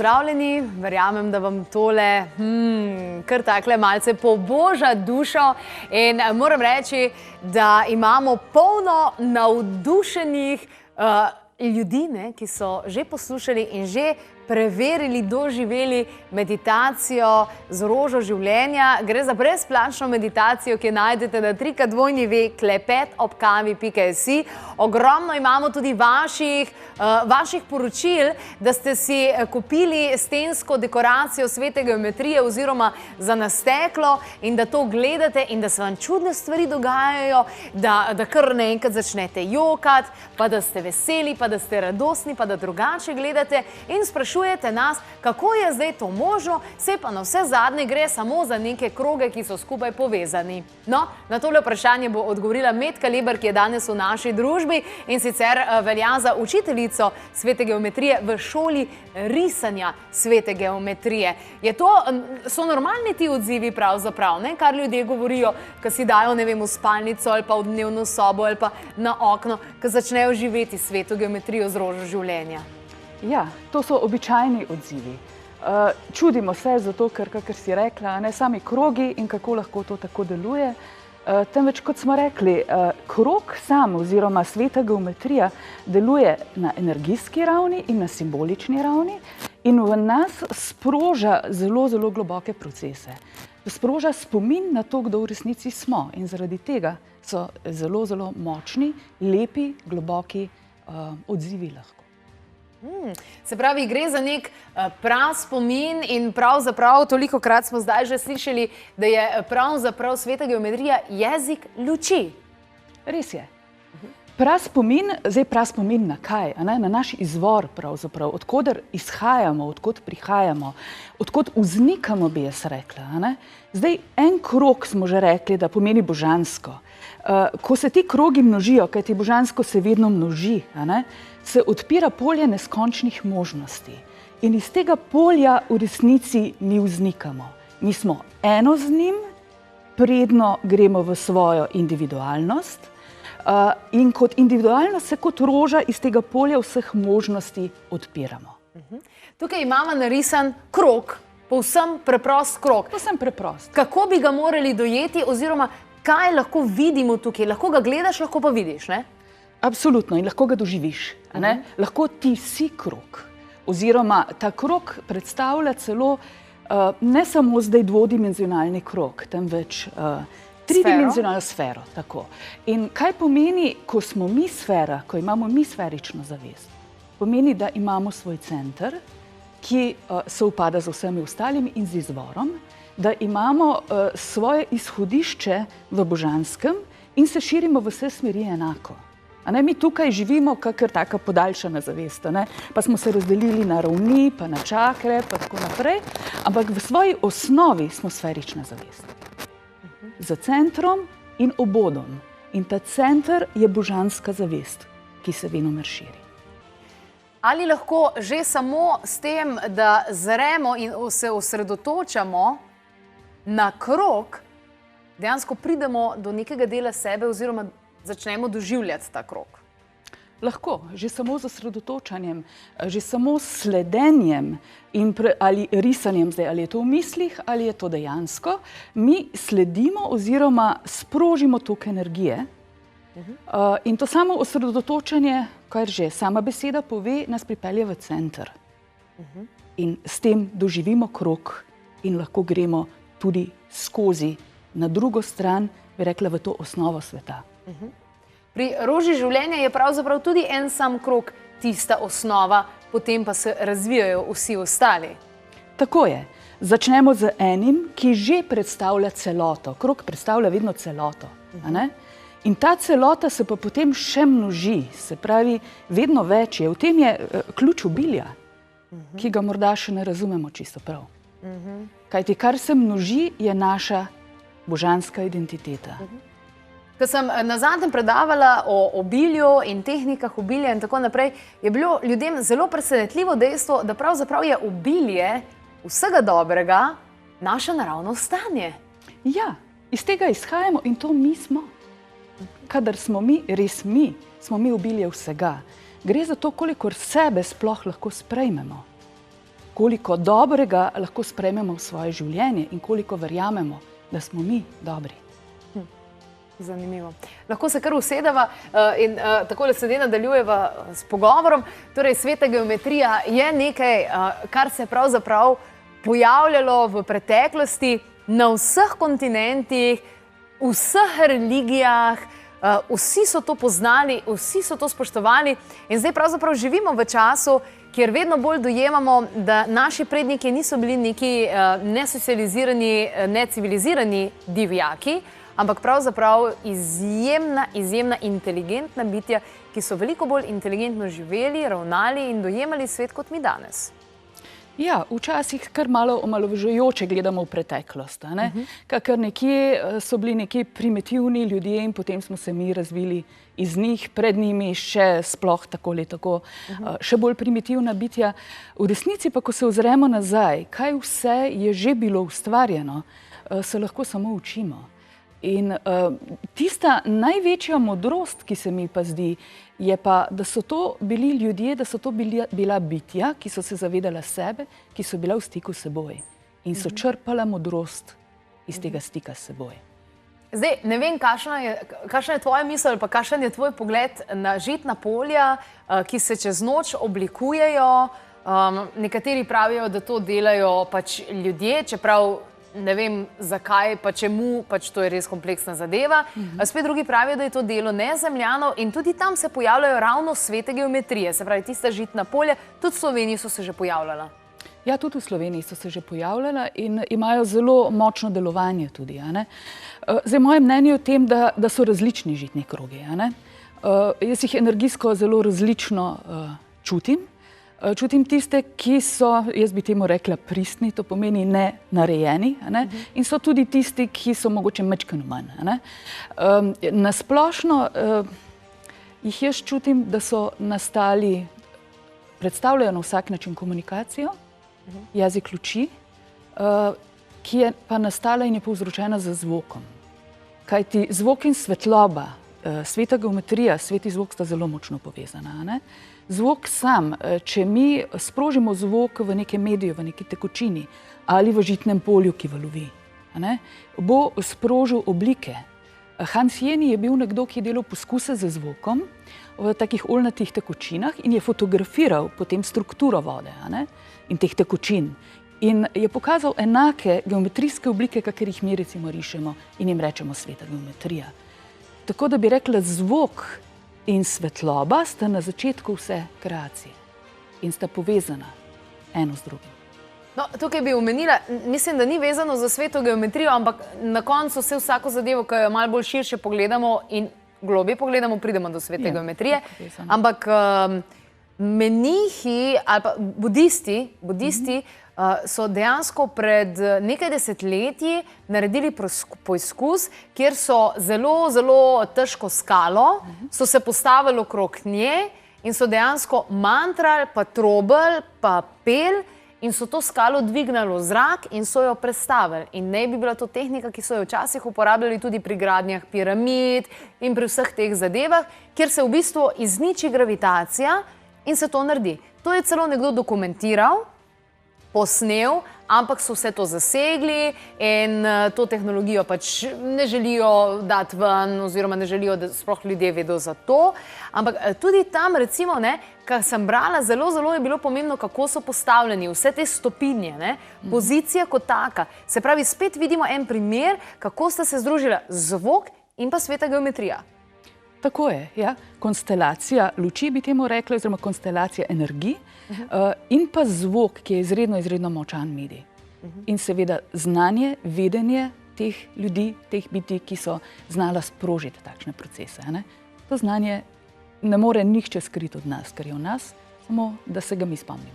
pozdravljeni, verjamem, da vam tole kar takle malce poboža dušo in moram reči, da imamo polno navdušenih ljudi, ki so že poslušali in že preverili, doživeli meditacijo z rožo življenja. Gre za brezplačno meditacijo, ki jo najdete na www.klepetobkavi.si. Ogromno imamo tudi vaših poročil, da ste si kupili stensko dekoracijo svete geometrije oziroma za nasteklo in da to gledate in da se vam čudne stvari dogajajo, da kar naenkrat začnete jokati, pa da ste veseli, pa da ste radostni, pa da drugače gledate in sprašujete nas, kako je zdaj to možno, saj pa na vse zadnje gre samo za neke kroge, ki so skupaj povezani. No, na tole vprašanje bo odgovorila Metka Leber, ki je danes v naši družbi in sicer velja za učiteljico svete geometrije v šoli risanja svete geometrije. So normalni ti odzivi pravzaprav, kar ljudje govorijo, ko si dajo, ne vem, v spalnico ali pa v dnevno sobo ali pa na okno, ko začnejo živeti sveto geometrijo z rožo življenja? Ja, to so običajni odzivi. Čudimo se zato, ker, kakor si rekla, ne sami krogi in kako lahko to tako deluje. Temveč, kot smo rekli, krog sam oziroma sveta geometrija deluje na energijski ravni in na simbolični ravni in v nas sproža zelo, zelo globoke procese. Sproža spomin na to, kdo v resnici smo in zaradi tega so zelo, zelo močni, lepi, globoki odzivi lahko. Se pravi, gre za nek prav spomin in pravzaprav tolikokrat smo zdaj že slišali, da je pravzaprav sveta geometrija jezik luči. Res je. Prav spomin na kaj? Na naš izvor pravzaprav, odkoder izhajamo, odkot prihajamo, odkot vznikamo, bi jaz rekla. Zdaj, en krog smo že rekli, da pomeni božansko. Ko se ti krogi množijo, kajti božansko se vedno množi, se odpira polje neskončnih možnosti. In iz tega polja v resnici mi vznikamo. Mi smo eno z njim, predno gremo v svojo individualnost in kot individualnost se kot roža iz tega polja vseh možnosti odpiramo. Tukaj imamo narisan krog, povsem preprost krog. Povsem preprost. Kako bi ga morali dojeti oziroma kaj lahko vidimo tukaj? Lahko ga gledaš, lahko pa vidiš, ne? Absolutno, in lahko ga doživiš. Lahko ti si krog. Oziroma, ta krog predstavlja celo ne samo zdaj dvodimenzionalni krog, temveč tridimenzionalno sfero. In kaj pomeni, ko smo mi sfera, ko imamo mi sferično zavest? Pomeni, da imamo svoj center, ki sovpada z vsemi ostalimi in z izvorom, da imamo svoje izhodišče v božanskem in se širimo v vse smeri enako. Mi tukaj živimo kakor taka podaljšana zavest, pa smo se razdelili na ravni, pa na čakre, pa tako naprej, ampak v svoji osnovi smo sferična zavest. Za centrom in obodom. In ta center je božanska zavest, ki se venomer širi. Ali lahko že samo s tem, da zremo in se osredotočamo na krog, dejansko pridemo do nekega dela sebe oziroma začnemo doživljati ta krog? Lahko, že samo z osredotočanjem, že samo sledenjem ali risanjem, zdaj, ali je to v mislih, ali je to dejansko, mi sledimo oziroma sprožimo tok energije. In to samo osredotočanje, kar že sama beseda pove, nas pripelje v center. In s tem doživimo krog in lahko gremo tudi skozi na drugo stran, bi rekla, v to osnovo sveta. Pri roži življenja je pravzaprav tudi en sam krog tista osnova, potem pa se razvijajo vsi ostali. Tako je. Začnemo z enim, ki že predstavlja celoto. Krog predstavlja vedno celoto. In ta celota se pa potem še množi, se pravi, vedno več je. V tem je ključ obilja, ki ga morda še ne razumemo čisto prav. Kajti kar se množi, je naša božanska identiteta. Ko sem nazadnje predavala o obilju in tehnikah obilja in tako naprej, je bilo ljudem zelo presenetljivo dejstvo, da pravzaprav je obilje vsega dobrega naše naravno stanje. Ja, iz tega izhajamo in to mi smo. Kadar smo mi, res mi, smo mi obilje vsega. Gre za to, kolikor sebe sploh lahko sprejmemo. koliko dobrega lahko sprejmemo v svoje življenje in koliko verjamemo, da smo mi dobri. Zanimivo. Lahko se kar usedeva in takole se nadaljujeva s pogovorom. Torej, sveta geometrija je nekaj, kar se je pravzaprav pojavljalo v preteklosti na vseh kontinentih, v vseh religijah, vsi so to poznali, vsi so to spoštovali in zdaj pravzaprav živimo v času, kjer vedno bolj dojemamo, da naši predniki niso bili neki nesocializirani, necivilizirani divjaki, ampak pravzaprav izjemna inteligentna bitja, ki so veliko bolj inteligentno živeli, ravnali in dojemali svet kot mi danes. Ja, včasih kar malo omalovažujoče gledamo v preteklost. Kar nekje so bili nekje primitivni ljudje in potem smo se mi razvili iz njih, pred njimi še sploh tako še bolj primitivna bitja. V resnici pa, ko se ozremo nazaj, kaj vse je že bilo ustvarjeno, se lahko samo učimo. In tista največja modrost, ki se mi pa zdi, je pa, da so to bili ljudje, da so to bila bitja, ki so se zavedala sebe, ki so bila v stiku s seboj in so črpala modrost iz tega stika s seboj. Zdaj, ne vem, kakšna je tvoja misel ali pa kakšen je tvoj pogled na žitna polja, ki se čez noč oblikujejo. Nekateri pravijo, da to delajo pač ljudje, čeprav ne vem zakaj, pa čemu, pač to je res kompleksna zadeva. Spet drugi pravijo, da je to delo nezemljanov in tudi tam se pojavljajo ravno svete geometrije, se pravi tista žitna polja, tudi v Sloveniji so se že pojavljala. Ja, tudi v Sloveniji so se že pojavljala in imajo zelo močno delovanje tudi. Zdaj, moje mnenje je o tem, da so različni žitni krogi. Jaz jih energijsko zelo različno čutim. Čutim tiste, ki so, jaz bi temu rekla, pristni, to pomeni ne narejeni, in so tudi tisti, ki so mogoče majčkeno manj. Na splošno jih jaz čutim, da so nastali, predstavljajo na vsak način komunikacijo, jezik luči, ki je pa nastala in je povzročena z zvokom. Kajti zvok in svetloba, sveta geometrija, svet in zvok sta zelo močno povezana. Zvok sam, če mi sprožimo zvok v nekem mediju, v neki tekočini ali v žitnem polju, ki valovi, bo sprožil oblike. Hans Jeni je bil nekdo, ki je delal poskuse z zvokom v takih oljnatih tekočinah in je fotografiral potem strukturo vode in teh tekočin. In je pokazal enake geometrijske oblike, katerih mi recimo rišemo in jim rečemo sveta geometrija. Tako da bi rekla, zvok in svetloba sta na začetku vse kreacije in sta povezana eno z drugim. No, tukaj bi omenila, mislim, da ni vezano za sveto geometrijo, ampak na koncu vsako zadevo, ko jo malo bolj širše pogledamo in globje pogledamo, pridemo do svete geometrije. Ampak menihi ali pa budisti so dejansko pred nekaj desetletji naredili poizkus, kjer so zelo težko skalo, so se postavili okrog nje in so dejansko mantrali, pa trobili, pa pel in so to skalo dvignili v zrak in so jo prestavili. In ne bi bila to tehnika, ki so jo včasih uporabljali tudi pri gradnjah piramid in pri vseh teh zadevah, kjer se v bistvu izniči gravitacija in se to naredi. To je celo nekdo dokumentiral, posnel, ampak so vse to zasegli in to tehnologijo pač ne želijo dati ven oziroma ne želijo, da sploh ljudje vedo za to. Ampak tudi tam, recimo, kar sem brala, zelo je bilo pomembno, kako so postavljeni, vse te stopinje, pozicija kot taka. Se pravi, spet vidimo en primer, kako sta se združila zvok in pa sveta geometrija. Tako je, ja. Konstelacija luči, bi temu rekla, oziroma konstelacija energij in pa zvok, ki je izredno močan medij. In seveda znanje, vedenje teh ljudi, teh bitij, ki so znala sprožiti takšne procese. To znanje ne more nihče skriti od nas, ker je v nas, samo da se ga mi spomnimo.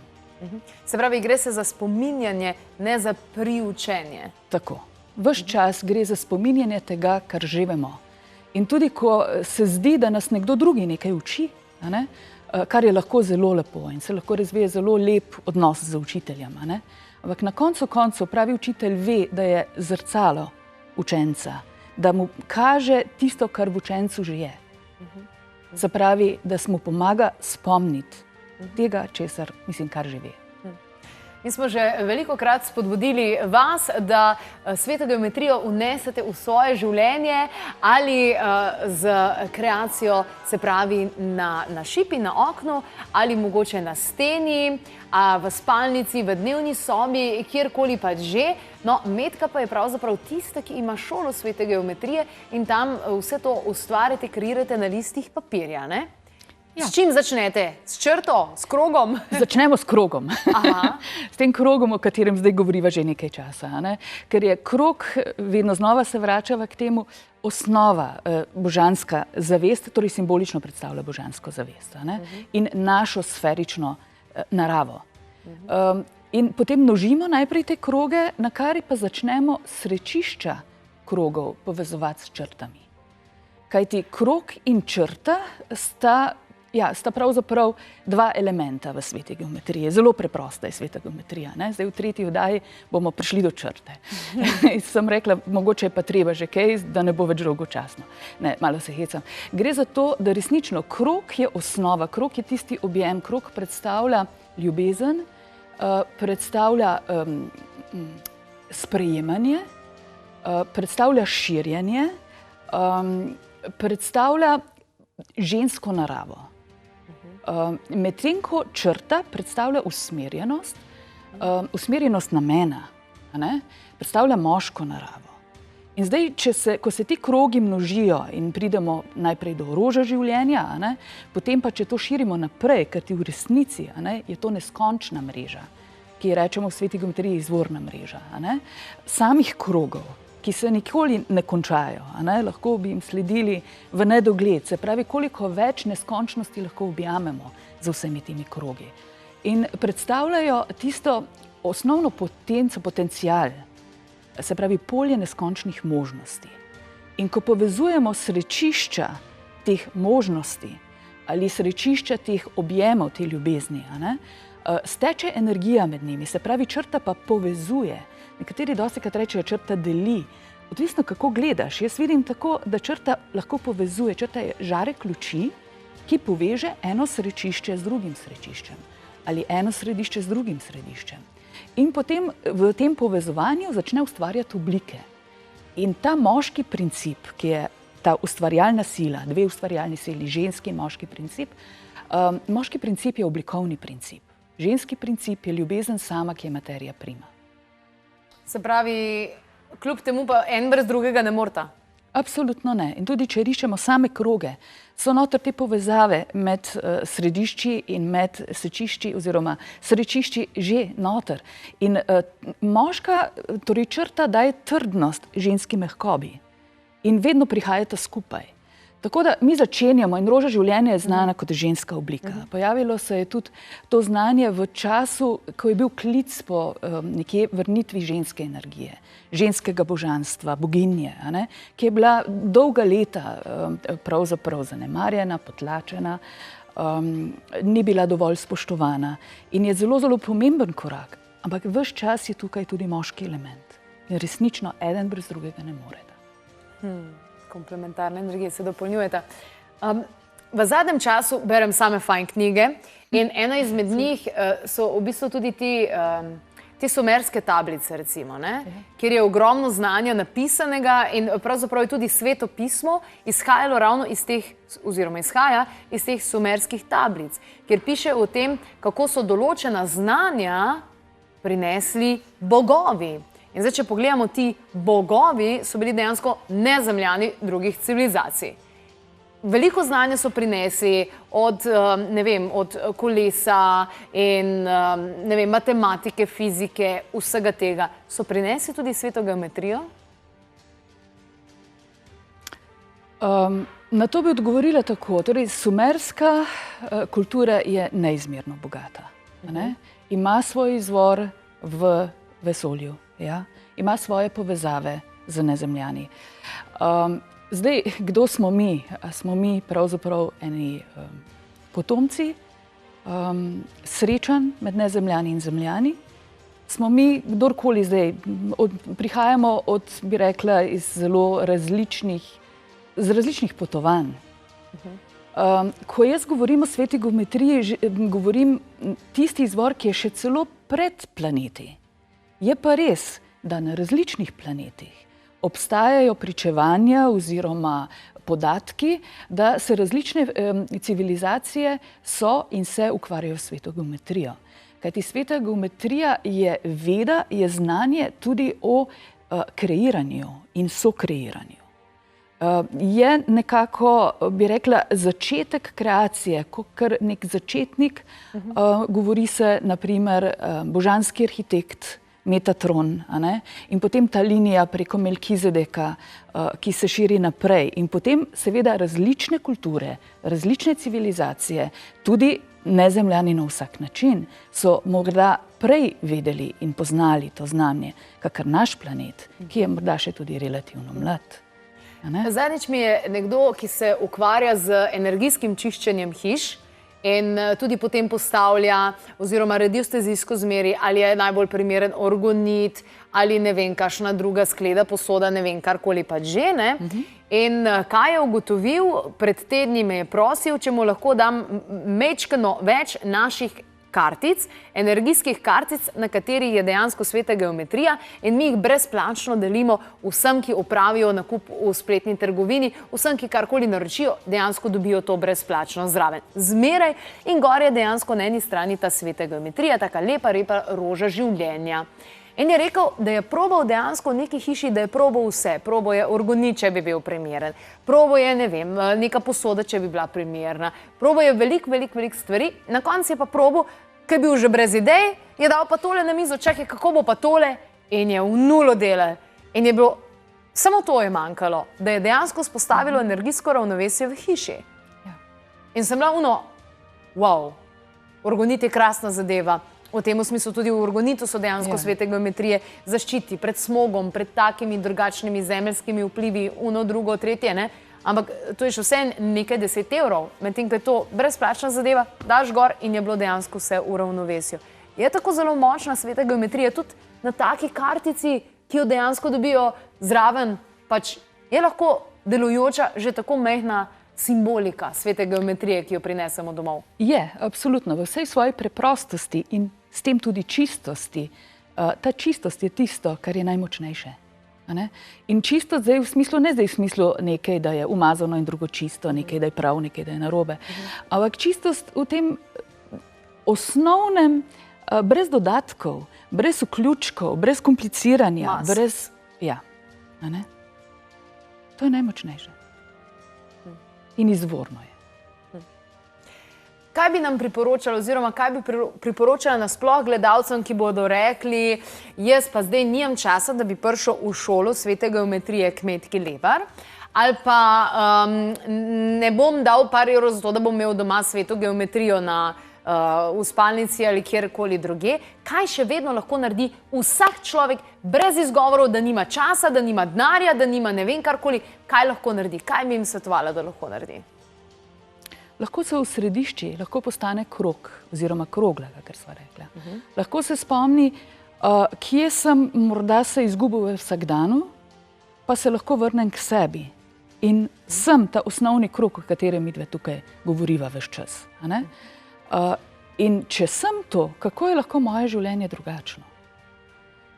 Se pravi, gre se za spominjanje, ne za priučenje. Tako. Ves čas gre za spominjanje tega, kar že vemo. In tudi, ko se zdi, da nas nekdo drugi nekaj uči, kar je lahko zelo lepo in se lahko razvije zelo lep odnos z učiteljem. Ampak na koncu koncev pravi učitelj ve, da je zrcalo učenca, da mu kaže tisto, kar v učencu že je. Se pravi, da mu pomaga spomniti tega, česar, mislim, kar že ve. Mi smo že velikokrat spodbudili vas, da sveto geometrijo vnesete v svoje življenje ali z kreacijo, se pravi na šipi, na oknu ali mogoče na steni, v spalnici, v dnevni sobi, kjerkoli pač že. No, Metka pa je pravzaprav tista, ki ima šolo svete geometrije in tam vse to ustvarjate, kreirate na listih papirja, ne? Ja. S čim začnete? S črto? S krogom? Začnemo s krogom. S tem krogom, o katerem zdaj govoriva že nekaj časa. Ne? Ker je krog, vedno znova se vračava k temu, osnova božanska zavest, torej simbolično predstavlja božansko zavest, ne? In našo sferično naravo. In potem množimo najprej te kroge, na kar pa začnemo srečišča krogov povezovati s črtami. Kajti krog in črta sta pravzaprav dva elementa v sveti geometriji. Zelo preprosta je sveta geometrija. Ne? Zdaj v tretji oddaji bomo prišli do črte. Sem rekla, mogoče je pa treba že kaj, da ne bo več dolgočasno. Ne, malo se hecam. Gre za to, da resnično krog je osnova, krog je tisti objem, krog predstavlja ljubezen, predstavlja sprejemanje, predstavlja širjenje, predstavlja žensko naravo. Medtem ko črta predstavlja usmerjenost, usmerjenost namena, predstavlja moško naravo. In zdaj, ko se ti krogi množijo in pridemo najprej do orožja življenja, potem pa, če to širimo naprej, ker ti v resnici je to neskončna mreža, ki rečemo v sveti geometriji izvorna mreža, samih krogov, ki se nikoli ne končajo, lahko bi jim sledili v nedogled, se pravi, koliko več neskončnosti lahko objamemo z vsemi temi krogi. In predstavljajo tisto osnovno potenco, potencial, se pravi polje neskončnih možnosti. In ko povezujemo srečišča teh možnosti ali srečišča teh objemov, te ljubezni, steče energija med njimi, se pravi, črta pa povezuje. Nekateri dostikrat rečejo, črta deli. Odvisno, kako gledaš. Jaz vidim tako, da črta lahko povezuje. Črta je žarek luči, ki poveže eno srečišče z drugim srečiščem. Ali eno središče z drugim središčem. In potem v tem povezovanju začne ustvarjati oblike. In ta moški princip, ki je ta ustvarjalna sila, dve ustvarjalni sili, ženski in moški princip je oblikovni princip. Ženski princip je ljubezen sama, ki je materija prima. Se pravi, kljub temu pa en brez drugega ne moreta? Absolutno ne. In tudi, če rišemo same kroge, so noter te povezave med središči in med sečišči oziroma srečišči že noter. In moška, torej črta, daje trdnost ženski mehkobi. In vedno prihajata skupaj. Tako da mi začenjamo in roža življenja je znana kot ženska oblika. Pojavilo se je tudi to znanje v času, ko je bil klic po nekje vrnitvi ženske energije, ženskega božanstva, boginje, ki je bila dolga leta pravzaprav zanemarjena, potlačena, ni bila dovolj spoštovana. In je zelo, zelo pomemben korak. Ampak ves čas je tukaj tudi moški element. In resnično eden brez drugega ne moreta. Komplementarne energije se dopolnjujeta. V zadnjem času berem same fajn knjige in ena izmed njih so v bistvu tudi te sumerske tablice, recimo, kjer je ogromno znanja napisanega in pravzaprav je tudi sveto pismo izhajalo ravno iz teh, oziroma izhaja iz teh sumerskih tablic, kjer piše o tem, kako so določena znanja prinesli bogovi. In zdaj, če pogledamo, ti bogovi so bili dejansko nezemljani drugih civilizacij. Veliko znanja so prinesli od kolesa in matematike, fizike, vsega tega. So prinesli tudi sveto geometrijo? Na to bi odgovorila tako. Torej, sumerska kultura je neizmerno bogata. Ima svoj izvor v vesolju. Ima svoje povezave z nezemljani. Zdaj, kdo smo mi? Smo mi pravzaprav eni potomci, srečanj med nezemljani in zemljani? Smo mi, kdorkoli zdaj, prihajamo od, bi rekla, iz zelo različnih potovanj. Ko jaz govorim o sveti geometriji, govorim tisti izvor, ki je še celo pred planeti. Je pa res, da na različnih planetih obstajajo pričevanja oziroma podatki, da se različne civilizacije so in se ukvarjajo s sveto geometrijo. Kajti sveta geometrija je veda, je znanje tudi o kreiranju in sokreiranju. Je nekako, bi rekla, začetek kreacije, kot nek začetnik, govori se, naprimer, božanski arhitekt, Metatron, in potem ta linija preko Melkizedeka, ki se širi naprej. In potem seveda različne kulture, različne civilizacije, tudi nezemljani na vsak način, so morda prej vedeli in poznali to znanje, kakor naš planet, ki je morda še tudi relativno mlad. Zadnjič mi je nekdo, ki se ukvarja z energijskim čiščenjem hiš, in tudi potem postavlja oziroma radiostezijsko zmeri, ali je najbolj primeren orgonit, ali ne vem, kakšna druga skleda, posoda, ne vem, karkoli pa že, ne. In kaj je ugotovil, pred tedni me je prosil, če mu lahko dam majčkeno več naših kartic, energijskih kartic, na katerih je dejansko sveta geometrija, in mi jih brezplačno delimo vsem, ki opravijo nakup v spletni trgovini, vsem, ki karkoli naročijo, dejansko dobijo to brezplačno zraven. Zmeraj in gor je dejansko na eni strani ta sveta geometrija, taka lepa roža življenja. In je rekel, da je probal dejansko v neki hiši, da je probal vse. Probal je orgonit, če bi bil primeren. Probal je, ne vem, neka posoda, če bi bila primerna. Probal je veliko stvari. Na koncu je pa probal, ker je bil že brez idej, je dal pa tole na mizo, čakaj, kako bo pa tole? In je v nulo delal. In je bilo, samo to je manjkalo, da je dejansko spostavilo energijsko ravnovesje v hiši. In sem bila wow, orgonit je krasna zadeva. V tem smislu tudi v orgonitu so dejansko svete geometrije zaščiti pred smogom, pred takimi drugačnimi zemeljskimi vplivi, drugo, tretje, ne? Ampak to je še vse nekaj 10 evrov, medtem ko je to brezplačna zadeva, daš gor in je bilo dejansko vse v ravnovesju. Je tako zelo močna sveta geometrija tudi na taki kartici, ki jo dejansko dobijo zraven, pač je lahko delujoča že tako majhna simbolika svete geometrije, ki jo prinesemo domov. Je, absolutno, v vsej svoji preprostosti in s tem tudi čistosti. Ta čistost je tisto, kar je najmočnejše. In čistost zdaj v smislu, ne zdaj v smislu nekaj, da je umazano in drugo čisto, nekaj, da je prav, nekaj, da je narobe. Ampak čistost v tem osnovnem, brez dodatkov, brez vključkov, brez kompliciranja, brez... Ja, to je najmočnejše. In izvorno je. Kaj bi nam priporočali oziroma kaj bi priporočala nasploh gledalcem, ki bodo rekli, jaz pa zdaj nimam časa, da bi prišel v šolo svete geometrije Kmetki Lebar, ali pa ne bom dal par evrov za to, da bom imel doma sveto geometrijo v spalnici ali kjerkoli druge. Kaj še vedno lahko naredi vsak človek brez izgovorov, da nima časa, da nima denarja, da nima ne vem karkoli, kaj lahko naredi? Kaj bi jim svetovala, da lahko naredi? Lahko se v središči, lahko postane krog oziroma krogla, kakor sva rekla. Lahko se spomni, kje sem morda se izgubil v vsakdanu, pa se lahko vrnem k sebi. In sem ta osnovni krog, o katerem midve tukaj govoriva ves čas. In če sem to, kako je lahko moje življenje drugačno?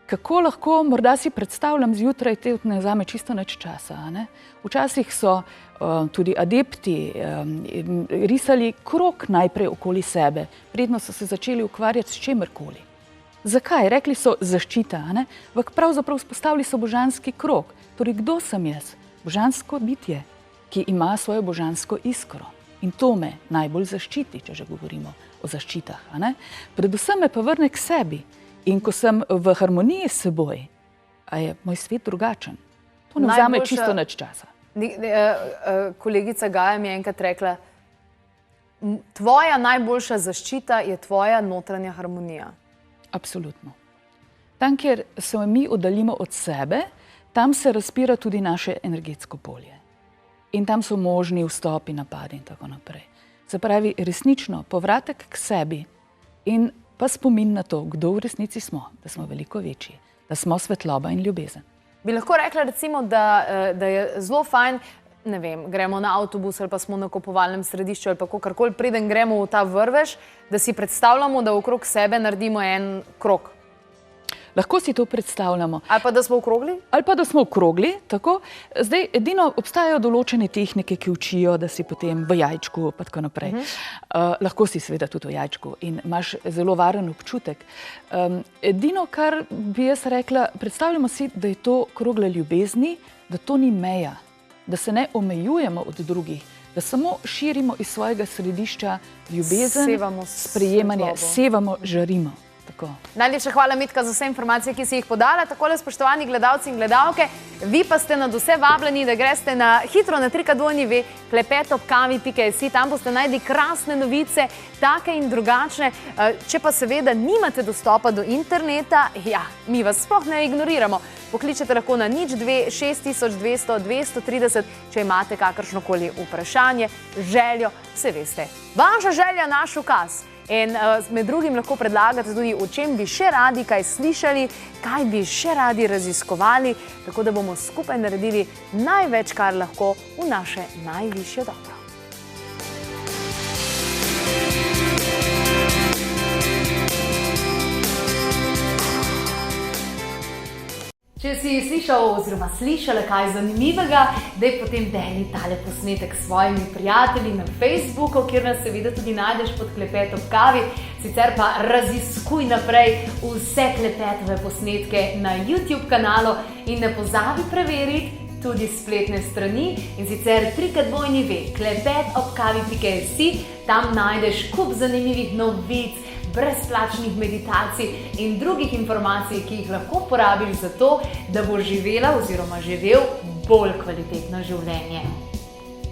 Kako lahko, morda si predstavljam zjutraj, te ne vzame čisto nič časa. Včasih so tudi adepti risali krog najprej okoli sebe, predno so se začeli ukvarjati s čemerkoli. Zakaj? Rekli so zaščita, ampak pravzaprav spostavili so božanski krog. Torej, kdo sem jaz? Božansko bitje, ki ima svojo božansko iskro. In to me najbolj zaščiti, če že govorimo o zaščitah. Predvsem me pa vrne k sebi. In ko sem v harmoniji s seboj, je moj svet drugačen. To ne vzame čisto nič časa. Kolegica Gaja mi je enkrat rekla, tvoja najboljša zaščita je tvoja notranja harmonija. Absolutno. Tam, kjer se mi oddaljimo od sebe, tam se razpira tudi naše energetsko polje. In tam so možni vstopi, napadi in tako naprej. Se pravi, resnično povratek k sebi in pa spomin na to, kdo v resnici smo, da smo veliko večji, da smo svetloba in ljubezen. Bi lahko rekla recimo, da je zelo fajn ne vem, gremo na avtobus ali pa smo na nakupovalnem središču ali pa kakorkoli, preden gremo v ta vrvež, da si predstavljamo, da okrog sebe naredimo en krog. Lahko si to predstavljamo. Ali pa da smo okrogli? Ali pa da smo okrogli, tako. Zdaj, edino obstajajo določene tehnike, ki učijo, da si potem v jajčku pa tako naprej. Lahko si seveda tudi v jajčku in imaš zelo varen občutek. Edino, kar bi jaz rekla, predstavljamo si, da je to krogla ljubezni, da to ni meja, da se ne omejujemo od drugih, da samo širimo iz svojega središča ljubezen, sprejemanje, sevamo, žarimo. Tako. Najlepša hvala, Metka, za vse informacije, ki si jih podala. Takole, spoštovani gledalci in gledalke, vi pa ste nad vse vabljeni, da greste na hitro na www.klepetobkavi.si. Tam boste našli krasne novice, take in drugačne. Če pa seveda nimate dostopa do interneta, ja, mi vas sploh ne ignoriramo. Pokličete lahko na 02 6200 230, če imate kakršnokoli vprašanje, željo, vse veste. Vaša želja, naš ukaz. In med drugim lahko predlagate tudi, o čem bi še radi kaj slišali, kaj bi še radi raziskovali, tako da bomo skupaj naredili največ, kar lahko v naše najvišje dobro. Če si slišal oziroma slišala kaj zanimivega, daj potem deli tale posnetek s svojimi prijatelji na Facebooku, kjer nas seveda tudi najdeš pod Klepet ob kavi. Sicer pa raziskuj naprej vse Klepetove posnetke na YouTube kanalu in ne pozabi preveriti tudi spletne strani, in sicer www.klepetobkavi.si. Tam najdeš kup zanimivih novic, brezplačnih meditacij in drugih informacij, ki jih lahko porabiš za to, da boš živela oziroma živel bolj kvalitetno življenje.